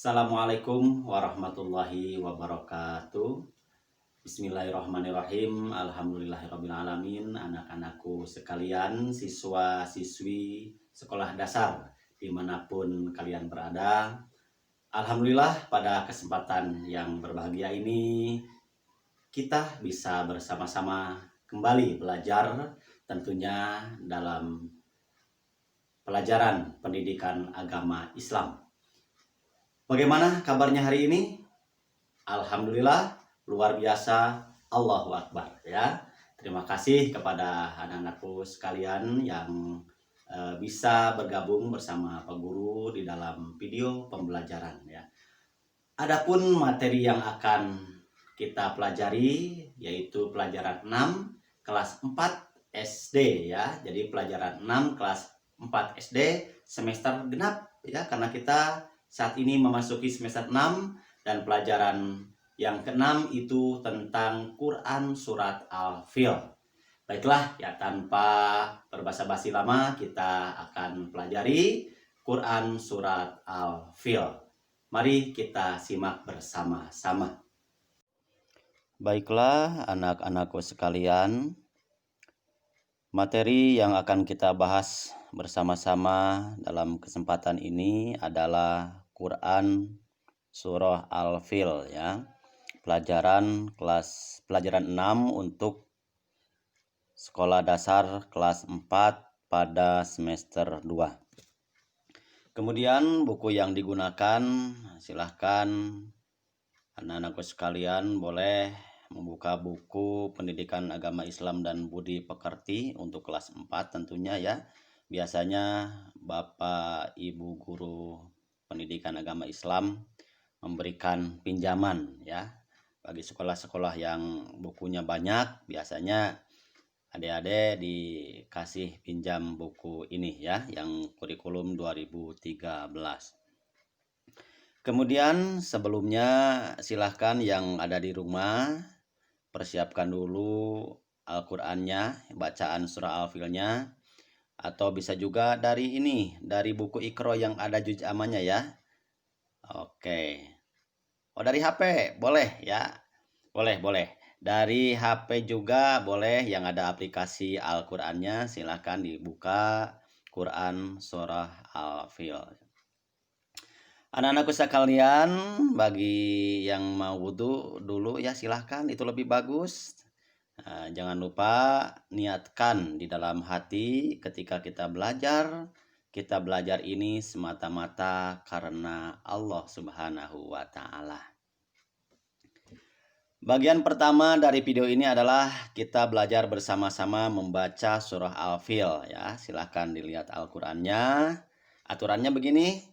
Assalamualaikum warahmatullahi wabarakatuh. Bismillahirrahmanirrahim. Alhamdulillahirrabbilalamin. Anak-anakku sekalian, siswa-siswi sekolah dasar dimanapun kalian berada. Alhamdulillah pada kesempatan yang berbahagia ini kita bisa bersama-sama kembali belajar tentunya dalam pelajaran pendidikan agama Islam. Bagaimana kabarnya hari ini? Alhamdulillah, luar biasa, Allahu Akbar ya. Terima kasih kepada anak-anakku sekalian yang bisa bergabung bersama Pak Guru di dalam video pembelajaran ya. Adapun materi yang akan kita pelajari yaitu pelajaran 6 kelas 4 SD ya. Jadi pelajaran 6 kelas 4 SD semester genap ya, karena kita saat ini memasuki semester 6 dan pelajaran yang ke-6 itu tentang Quran surat Al-Fil. Baiklah ya, tanpa berbasa-basi lama kita akan pelajari Quran surat Al-Fil. Mari kita simak bersama-sama. Baiklah anak-anakku sekalian, materi yang akan kita bahas bersama-sama dalam kesempatan ini adalah Quran surah Al-Fil ya. Pelajaran 6 untuk sekolah dasar kelas 4 pada semester 2. Kemudian buku yang digunakan, silahkan anak-anakku sekalian boleh membuka buku Pendidikan Agama Islam dan Budi Pekerti untuk kelas 4 tentunya ya. Biasanya Bapak Ibu guru Pendidikan Agama Islam memberikan pinjaman ya. Bagi sekolah-sekolah yang bukunya banyak, biasanya adik-adik dikasih pinjam buku ini ya, yang kurikulum 2013. Kemudian sebelumnya silahkan yang ada di rumah persiapkan dulu Al-Qur'annya, bacaan surah Al-Filnya, atau bisa juga dari buku Iqra yang ada juz amannya ya. Oke. Oh, dari HP boleh ya. Boleh. Dari HP juga boleh, yang ada aplikasi Al-Qur'annya silahkan dibuka Quran surah Al-Fil. Anak-anakku sekalian, bagi yang mau wudhu dulu ya silahkan, itu lebih bagus. Nah, jangan lupa niatkan di dalam hati ketika kita belajar ini semata-mata karena Allah Subhanahu wa Ta'ala. Bagian pertama dari video ini adalah kita belajar bersama-sama membaca surah Al-Fil ya. Silahkan dilihat Al-Qur'annya. Aturannya begini.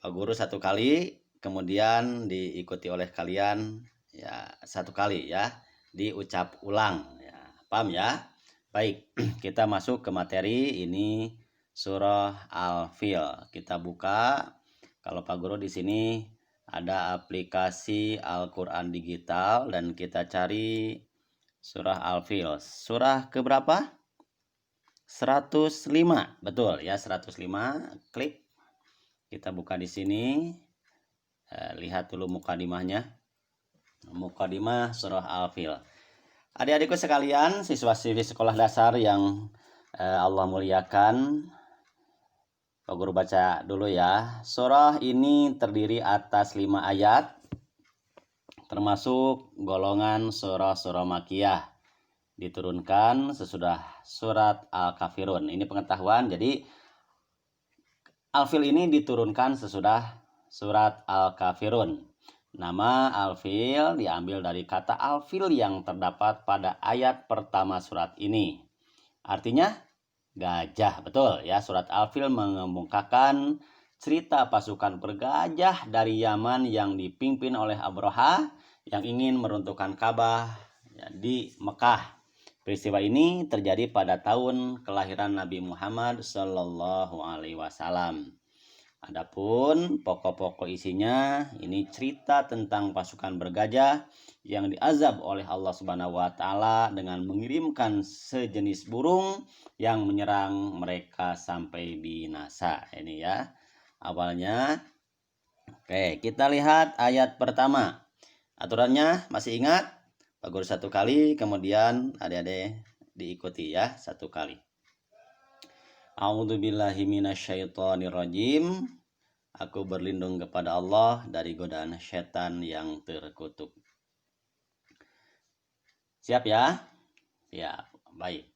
Pak Guru 1 kali, kemudian diikuti oleh kalian ya 1 kali ya, diucap ulang ya. Paham ya? Baik, kita masuk ke materi. Ini surah Al-Fil. Kita buka. Kalau Pak Guru di sini ada aplikasi Al-Qur'an digital dan kita cari surah Al-Fil. Surah keberapa? 105. Betul ya, 105. Klik. Kita buka di sini. Lihat dulu mukadimahnya. Mukadimah surah Al-Fil. Adik-adikku sekalian, siswa-siswi sekolah dasar yang Allah muliakan, Pak Guru baca dulu ya. Surah ini terdiri atas 5 ayat, termasuk golongan surah-surah Makkiyah. Diturunkan sesudah surat Al-Kafirun. Ini pengetahuan, jadi Al-Fil ini diturunkan sesudah surat Al-Kafirun. Nama Al-Fil diambil dari kata Al-Fil yang terdapat pada ayat pertama surat ini. Artinya gajah, betul ya. Surat Al-Fil mengemukakan cerita pasukan bergajah dari Yaman yang dipimpin oleh Abraha yang ingin meruntuhkan Ka'bah di Mekah. Peristiwa ini terjadi pada tahun kelahiran Nabi Muhammad Sallallahu Alaihi Wasallam. Adapun pokok-pokok isinya ini cerita tentang pasukan bergajah yang diazab oleh Allah Subhanahu wa Ta'ala dengan mengirimkan sejenis burung yang menyerang mereka sampai binasa. Ini ya, awalnya Oke, kita lihat ayat pertama. Aturannya masih ingat? Pak Guru 1 kali, kemudian adik-adik diikuti ya 1 kali. A'udzubillahi minasyaitonirrajim. Aku berlindung kepada Allah dari godaan setan yang terkutuk. Siap ya? Ya, baik.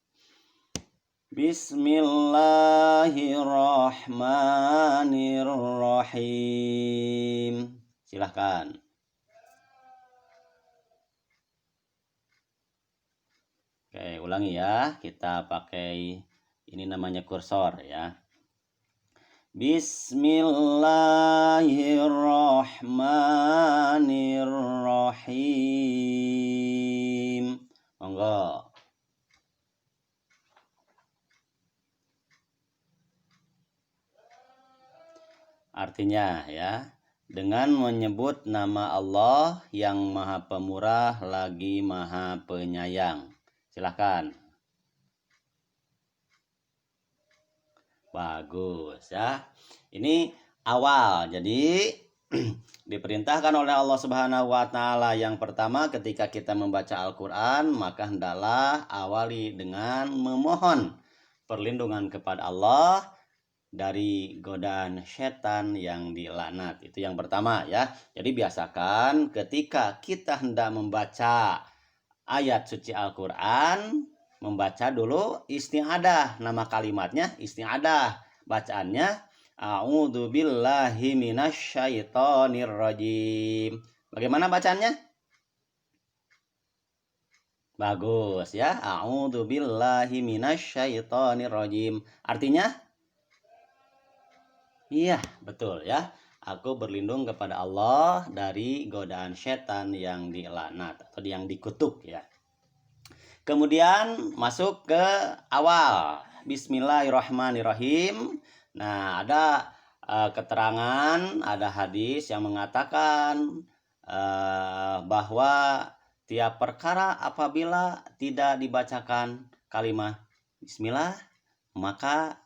Bismillahirrahmanirrahim. Silahkan. Oke, ulangi ya. Kita pakai ini namanya kursor ya. Bismillahirrahmanirrahim. Monggo. Artinya ya, dengan menyebut nama Allah yang Maha Pemurah lagi Maha Penyayang. Silahkan. Bagus ya. Ini awal. Jadi diperintahkan oleh Allah Subhanahu wa taala yang pertama ketika kita membaca Al-Qur'an, maka hendaklah awali dengan memohon perlindungan kepada Allah dari godaan setan yang dilaknat. Itu yang pertama ya. Jadi biasakan ketika kita hendak membaca ayat suci Al-Qur'an, membaca dulu isti'adah. Nama kalimatnya isti'adah. Bacaannya a'udzubillahi minasyaitonirrajim. Bagaimana bacaannya? Bagus ya. A'udzubillahi minasyaitonirrajim. Artinya? Iya, betul ya. Aku berlindung kepada Allah dari godaan setan yang dilaknat atau yang dikutuk ya. Kemudian masuk ke awal. Bismillahirrahmanirrahim. Nah, ada keterangan, ada hadis yang mengatakan bahwa tiap perkara apabila tidak dibacakan kalimat bismillah, maka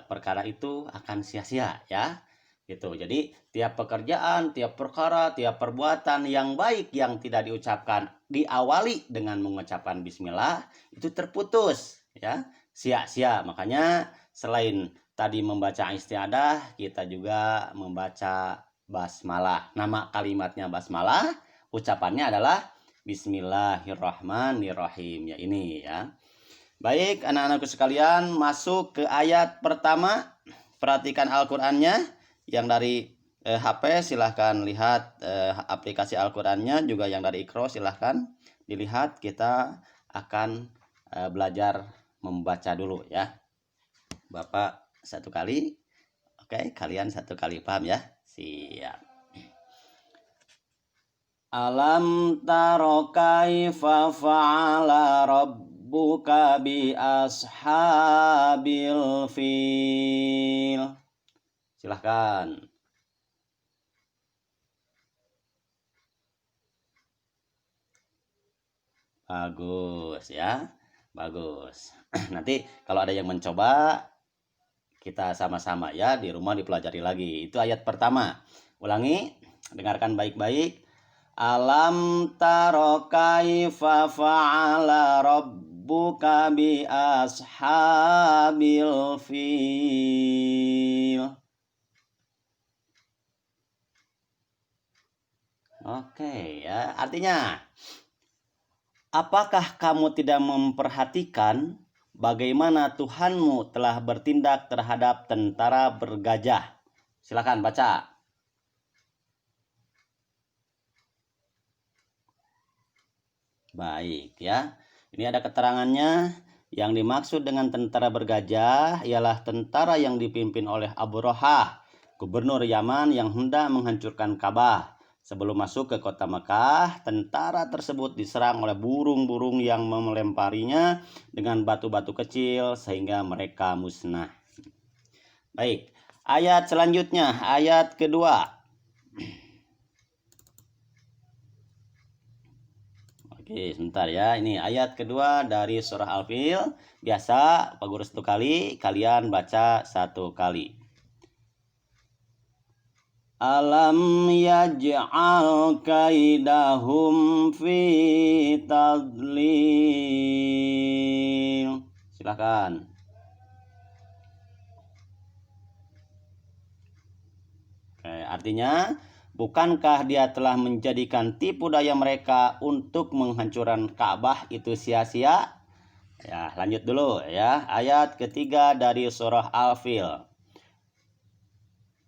perkara itu akan sia-sia ya gitu. Jadi tiap pekerjaan, tiap perkara, tiap perbuatan yang baik yang tidak diucapkan diawali dengan mengucapkan bismillah itu terputus ya, sia-sia. Makanya selain tadi membaca istiadah, kita juga membaca basmalah. Nama kalimatnya basmalah, ucapannya adalah bismillahirrahmanirrahim ya, ini ya. Baik, anak-anakku sekalian, masuk ke ayat pertama. Perhatikan Al-Qur'annya. Yang dari HP silahkan lihat aplikasi Al-Qur'annya, juga yang dari Iqra silahkan dilihat. Kita akan belajar membaca dulu ya. Bapak 1 kali. Oke, kalian 1 kali, paham ya? Siap. Alam taro kaifa fa'ala rabbuka bi ashabil fil. Silahkan. Bagus ya. Bagus. Nanti kalau ada yang mencoba, kita sama-sama ya di rumah dipelajari lagi. Itu ayat pertama. Ulangi, dengarkan baik-baik. Alam taro kaifa fa'ala rabbuka bi ashabil fil. Oke ya, artinya apakah kamu tidak memperhatikan bagaimana Tuhanmu telah bertindak terhadap tentara bergajah? Silakan baca. Baik ya. Ini ada keterangannya. Yang dimaksud dengan tentara bergajah ialah tentara yang dipimpin oleh Abu Rohah, gubernur Yaman yang hendak menghancurkan Ka'bah. Sebelum masuk ke kota Mekah, tentara tersebut diserang oleh burung-burung yang melemparinya dengan batu-batu kecil sehingga mereka musnah. Baik, ayat selanjutnya, ayat kedua. Oke, sebentar ya. Ini ayat kedua dari surah Al-Fil. Biasa Pak Guru 1 kali, kalian baca 1 kali. Alam yaj'al kaidahum fi tadlil. Silakan. Artinya, bukankah dia telah menjadikan tipu daya mereka untuk menghancurkan Ka'bah itu sia-sia? Ya, lanjut dulu ya. Ayat ketiga dari surah Al-Fil.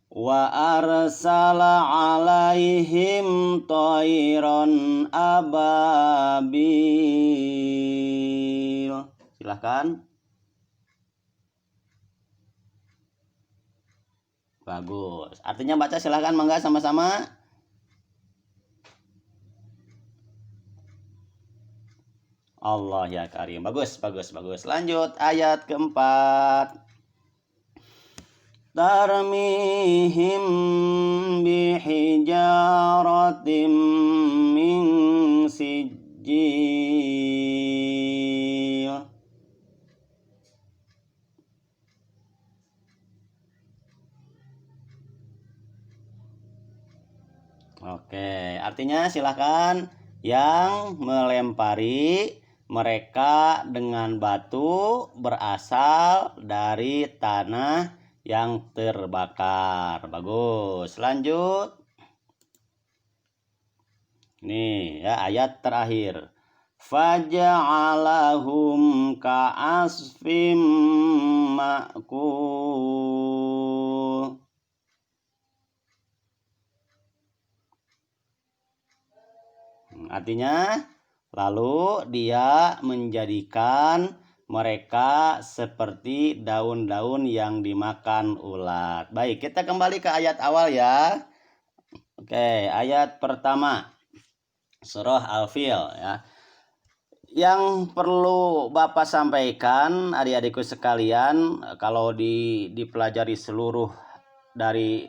Wa arsala alaihim tayran ababil. Silahkan. Bagus. Artinya baca silahkan, mangga sama-sama. Allah ya karim. Bagus, bagus, bagus. Lanjut ayat keempat. Tarmihim bihijaratim min sijil. Oke, artinya silahkan yang melempari mereka dengan batu berasal dari tanah yang terbakar. Bagus, lanjut. Nih ya ayat terakhir. Faja'alahum ka'asfim ma'kul. Artinya, lalu dia menjadikan mereka seperti daun-daun yang dimakan ulat. Baik, kita kembali ke ayat awal ya. Oke, ayat pertama. Surah Al-Fil ya. Yang perlu Bapak sampaikan, adik-adikku sekalian, kalau dipelajari seluruh dari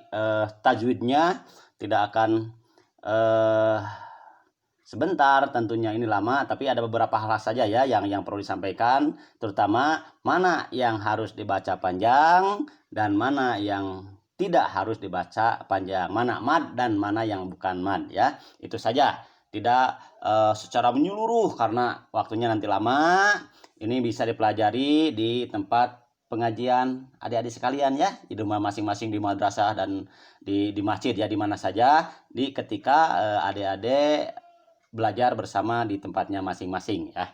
tajwidnya, tidak akan sebentar, tentunya ini lama, tapi ada beberapa hal saja ya yang perlu disampaikan, terutama mana yang harus dibaca panjang dan mana yang tidak harus dibaca panjang, mana mad dan mana yang bukan mad ya. Itu saja, tidak secara menyeluruh karena waktunya nanti lama. Ini bisa dipelajari di tempat pengajian adik-adik sekalian ya, di rumah masing-masing, di madrasah dan di masjid ya, di mana saja, di ketika adik-adik belajar bersama di tempatnya masing-masing ya.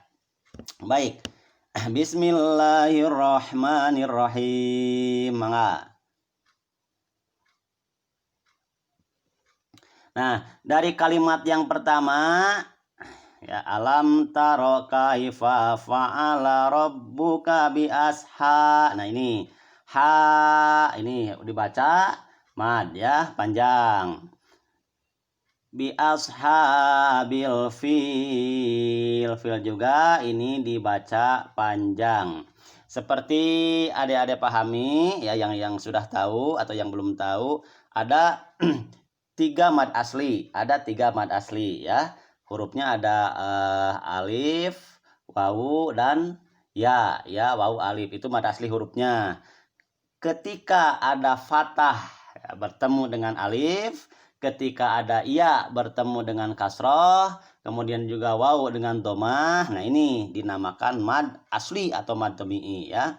Baik. Bismillahirrahmanirrahim. Mangga. Nah, dari kalimat yang pertama ya, alam taro kaifa fa'ala rabbuka bi asha. Nah, ini ha ini dibaca mad ya, panjang. Bi ashabil fil juga ini dibaca panjang. Seperti adik-adik pahami ya, yang sudah tahu atau yang belum tahu, ada 3 mad asli, ya. Hurufnya ada alif, wawu dan ya, wawu alif itu mad asli hurufnya. Ketika ada fathah ya, bertemu dengan alif, ketika ada iya bertemu dengan kasroh, kemudian juga waw dengan domah, nah ini dinamakan mad asli atau mad tabi'i ya.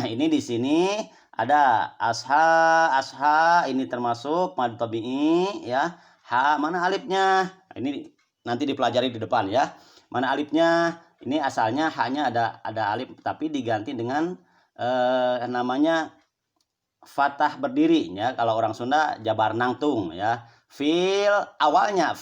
Ini di sini ada asha ini termasuk mad tabi'i ya. Ha mana alifnya? Ini nanti dipelajari di depan ya. Mana alifnya? Ini asalnya hanya ada alif tapi diganti dengan namanya fathah berdiri ya. Kalau orang Sunda jabar nangtung ya. Fil awalnya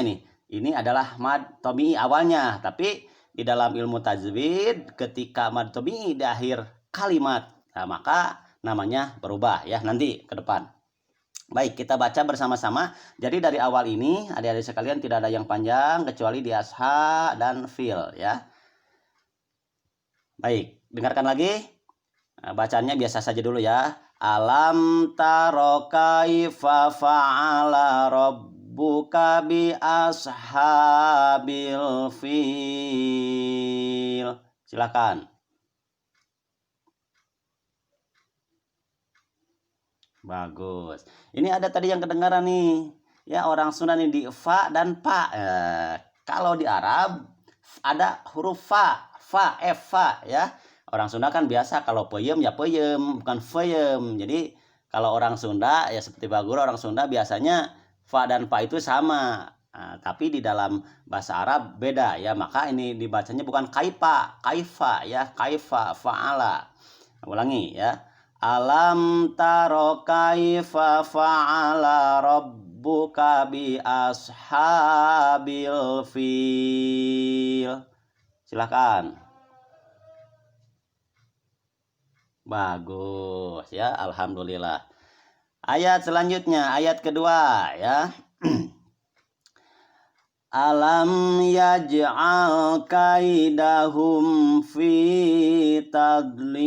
nih, ini adalah mad tabi'i awalnya, tapi di dalam ilmu tajwid ketika mad tabi'i di akhir kalimat, nah, maka namanya berubah ya nanti ke depan. Baik, kita baca bersama-sama. Jadi dari awal ini adik-adik sekalian tidak ada yang panjang kecuali di asha dan fil ya. Baik, dengarkan lagi. Nah, bacanya biasa saja dulu ya. Alam taro kaifa fa'ala rabbuka bi ashabil fil. Silakan. Bagus. Ini ada tadi yang kedengaran nih. Ya, orang Sunda nih di fa dan pa. Kalau di Arab ada huruf fa, fa ya. Orang Sunda kan biasa kalau peyem ya peyem, bukan feyem. Jadi kalau orang Sunda ya seperti Baguro, orang Sunda biasanya fa dan pa itu sama. Tapi di dalam bahasa Arab beda ya, maka ini dibacanya bukan kaifa ya, kaifa, fa'ala. Ulangi ya. Alam taro kaifa fa'ala rabbuka bi ashabil fil. Silakan. Bagus ya, alhamdulillah. Ayat selanjutnya, ayat kedua ya. Alam yaj'al kaidahum fi tadlil.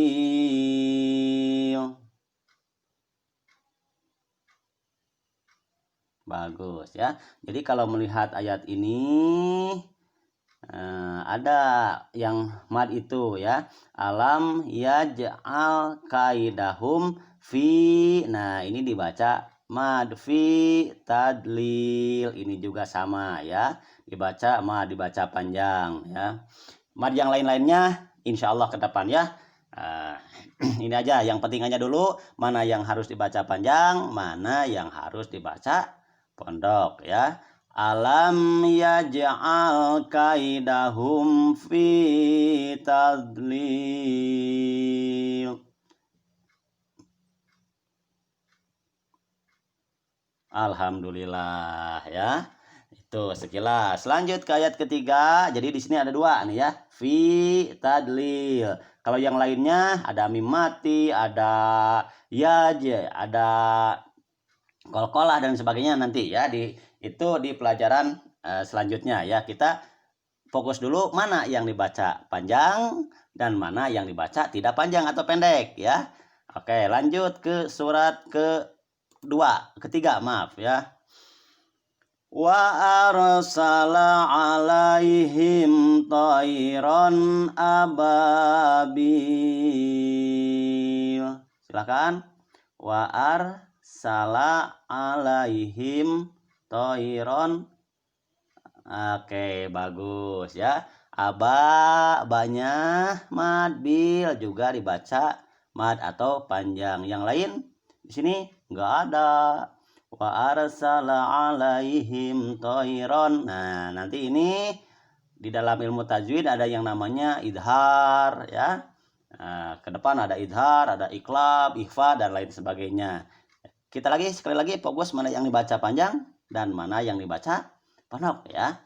Bagus ya. Jadi kalau melihat ayat ini ada yang mad itu ya. Alam yaj'al kaidahum fi. Nah, ini dibaca mad fi tadlil. Ini juga sama ya. Dibaca mad, dibaca panjang ya. Mad yang lain-lainnya insya Allah ke depan ya. Ini aja yang penting aja dulu, mana yang harus dibaca panjang, mana yang harus dibaca pondok ya. Alam yaj'al kaidahum fi tadlil. Alhamdulillah ya. Itu sekilas. Lanjut ke ayat ketiga. Jadi di sini ada dua nih ya. Fi tadlil. Kalau yang lainnya ada mim mati, ada yaj, ada qalqalah dan sebagainya nanti ya itu di pelajaran selanjutnya ya. Kita fokus dulu mana yang dibaca panjang dan mana yang dibaca tidak panjang atau pendek ya. Oke, lanjut ke surat ketiga, maaf ya. Wa arsala alaihim tayran ababil. Silakan. Wa arsala alaihim tayran. Oke, bagus ya. Banyak mad, bil juga dibaca mad atau panjang. Yang lain di sini enggak ada. Wa arsala alaihim tayran. Nah, nanti ini di dalam ilmu tajwid ada yang namanya idhar ya. Ke depan ada idhar, ada iqlab, ikhfa dan lain sebagainya. Kita sekali lagi fokus mana yang dibaca panjang dan mana yang dibaca pendek ya.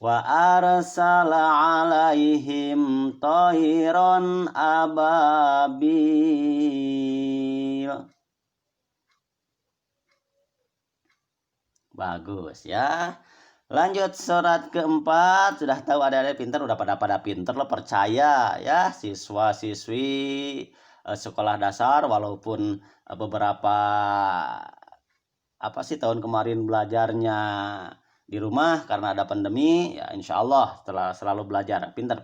Wa arsala alaihim tayran ababil. Bagus ya. Lanjut surat keempat. Sudah tahu adik-adik pinter, udah pada pinter lo, percaya ya siswa-siswi sekolah dasar, walaupun beberapa tahun kemarin belajarnya di rumah karena ada pandemi ya, insya Allah setelah selalu belajar pinter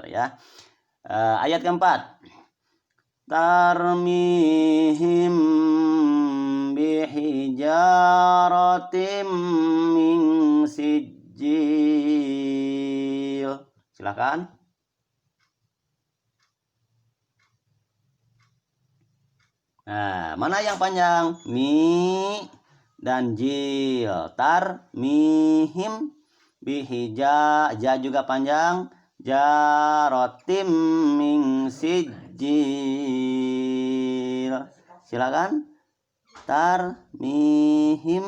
ya. Ayat keempat. Tarmihim bihijaratim min sijil. Silakan. Nah, mana yang panjang? Mi dan jil. Tarmihim bihija, ja juga panjang. Jarotim min sijil. Silakan. Tarmihim.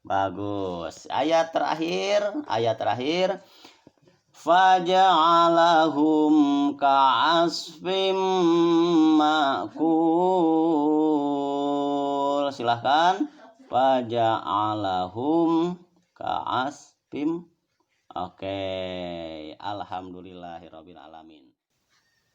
Bagus. Ayat terakhir. Faja'alahum ka'asfim ma'kul. Silahkan. Faja'alahum ka'asfim. Oke. Alhamdulillahirabbil alamin.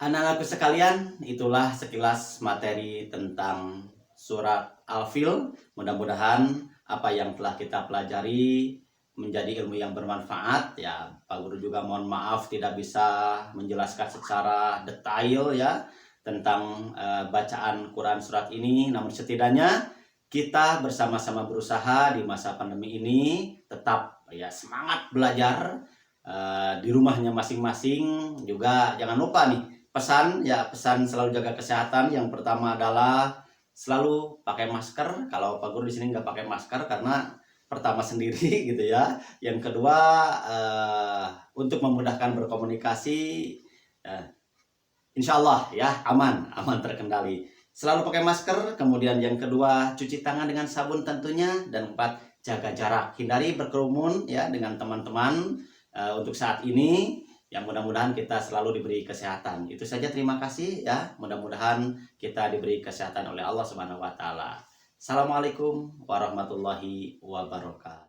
Anak-anakku sekalian, itulah sekilas materi tentang surat Al-Fil. Mudah-mudahan apa yang telah kita pelajari menjadi ilmu yang bermanfaat ya. Pak Guru juga mohon maaf tidak bisa menjelaskan secara detail ya, tentang bacaan Quran surat ini. Namun setidaknya kita bersama-sama berusaha di masa pandemi ini tetap ya semangat belajar di rumahnya masing-masing. Juga jangan lupa nih pesan selalu jaga kesehatan. Yang pertama adalah selalu pakai masker. Kalau Pak Guru di sini nggak pakai masker karena pertama sendiri gitu ya. Yang kedua untuk memudahkan berkomunikasi, insya Allah ya aman terkendali. Selalu pakai masker. Kemudian yang kedua cuci tangan dengan sabun tentunya. Dan empat, jaga jarak, hindari berkerumun ya dengan teman-teman untuk saat ini. Ya mudah-mudahan kita selalu diberi kesehatan. Itu saja, terima kasih ya. Mudah-mudahan kita diberi kesehatan oleh Allah Subhanahu wa taala. Assalamualaikum warahmatullahi wabarakatuh.